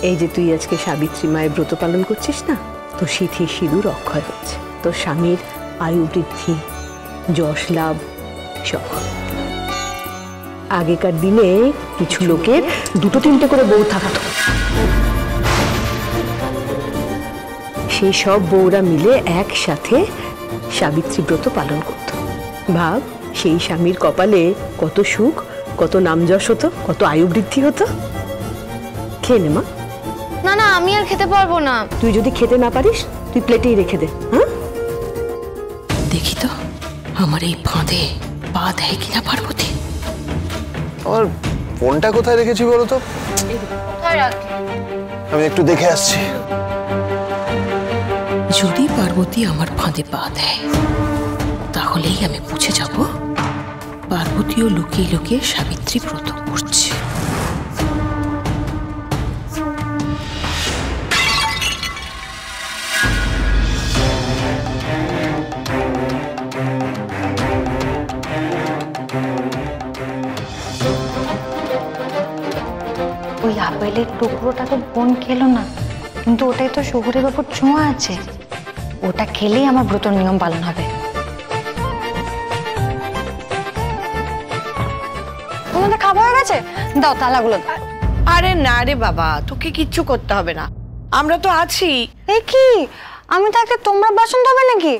এই যে তুই আজকে সাবিত্রী মায়ের ব্রত পালন করছিস না, তো সিথি সিঁদুর অক্ষয় হচ্ছে, তোর স্বামীর আয়ু বৃদ্ধি, যশ লাভ সব। আগেকার দিনে কিছু লোকের দুটো তিনটে করে বউ থাকতো, সেই সব বউরা মিলে একসাথে সাবিত্রী ব্রত পালন করত। ভাব, সেই স্বামীর কপালে কত সুখ, কত নাম যশ হতো, কত আয়ু বৃদ্ধি হতো। খেয়ে নে মা। না না, আমি আর খেতে পারবো না। তুই যদি খেতে না পারিস তুই প্লেটেই রেখে দে। হ্যাঁ, দেখি তো আমার এই ফাঁদে পা দেয় কিনা পার্বতী। আমার ফোনটা কোথায় রেখেছি বলো তো? কোথায় রাখলি? আমি একটু দেখে আসছি। যদি পার্বতী আমার ফাঁদে পা দেয় তাহলেই আমি বুঝে যাব পার্বতীও লুকিয়ে লুকিয়ে সাবিত্রী ব্রত করছে। ওই আপেলের টুকরোটা তো বোন খেলো না, কিন্তু ওটাই তো শহুরে বাবুর ছোঁয়া আছে, ওটা খেলেই আমার ব্রতর নিয়ম পালন হবে। তোমাদের খাওয়া হয়ে গেছে? দাও তালাগুলো দাও। আরে না রে বাবা, তোকে কিচ্ছু করতে হবে না, আমরা তো আছি। এ কি, আমি থাকতে তোমরা বাসন ধোবে নাকি?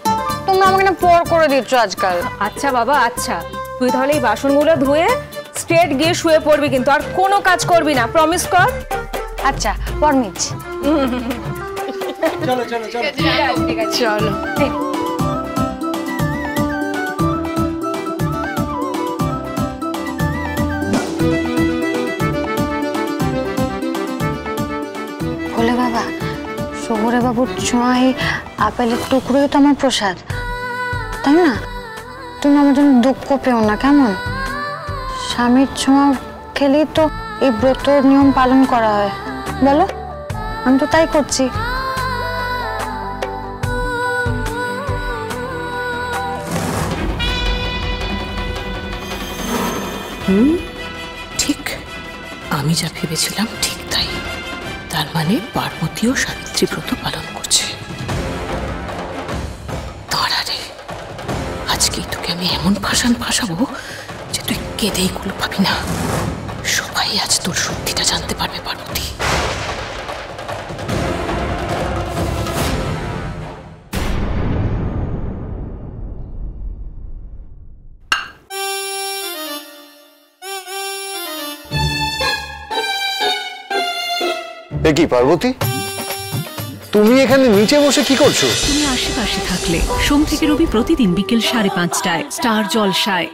তোমরা আমাকে না পর করে দিচ্ছ আজকাল। আচ্ছা বাবা, আচ্ছা তুই তাহলে এই বাসনগুলো ধুয়ে স্ট্রেট গিয়ে শুয়ে পড়বি, কিন্তু আর কোনো কাজ করবি না, প্রমিস কর। আচ্ছা পরমিজ। চলো চলো চলো চলো। বলে বাবা, শহুরে বাবুর ছোঁয়ায় আপেলের টুকরোই তো আমার প্রসাদ, তাই না? তুমি আমার জন্য দুঃখ পেও না কেমন? স্বামীর ছোঁয়া খেলেই তো এই ব্রতর নিয়ম পালন করা হয়, বলো? আমি তো তাই করছি। ঠিক আমি যা ভেবেছিলাম ঠিক তাই। তার মানে পার্বতীও সাবিত্রী ব্রত পালন করছে। দাঁড়া রে, আজকেই তোকে আমি এমন ফাঁসাবো যে তুই কেঁদেই কুল পাবি না। সবাই আজ তোর সত্যিটা জানতে পারবে পার্বতী। কি পার্বতী, তুমি এখানে নিচে বসে কি করছো? তুমি আশেপাশে থাকলে সোম থেকে রবি প্রতিদিন বিকেল 5:30টায় স্টার জলসায়।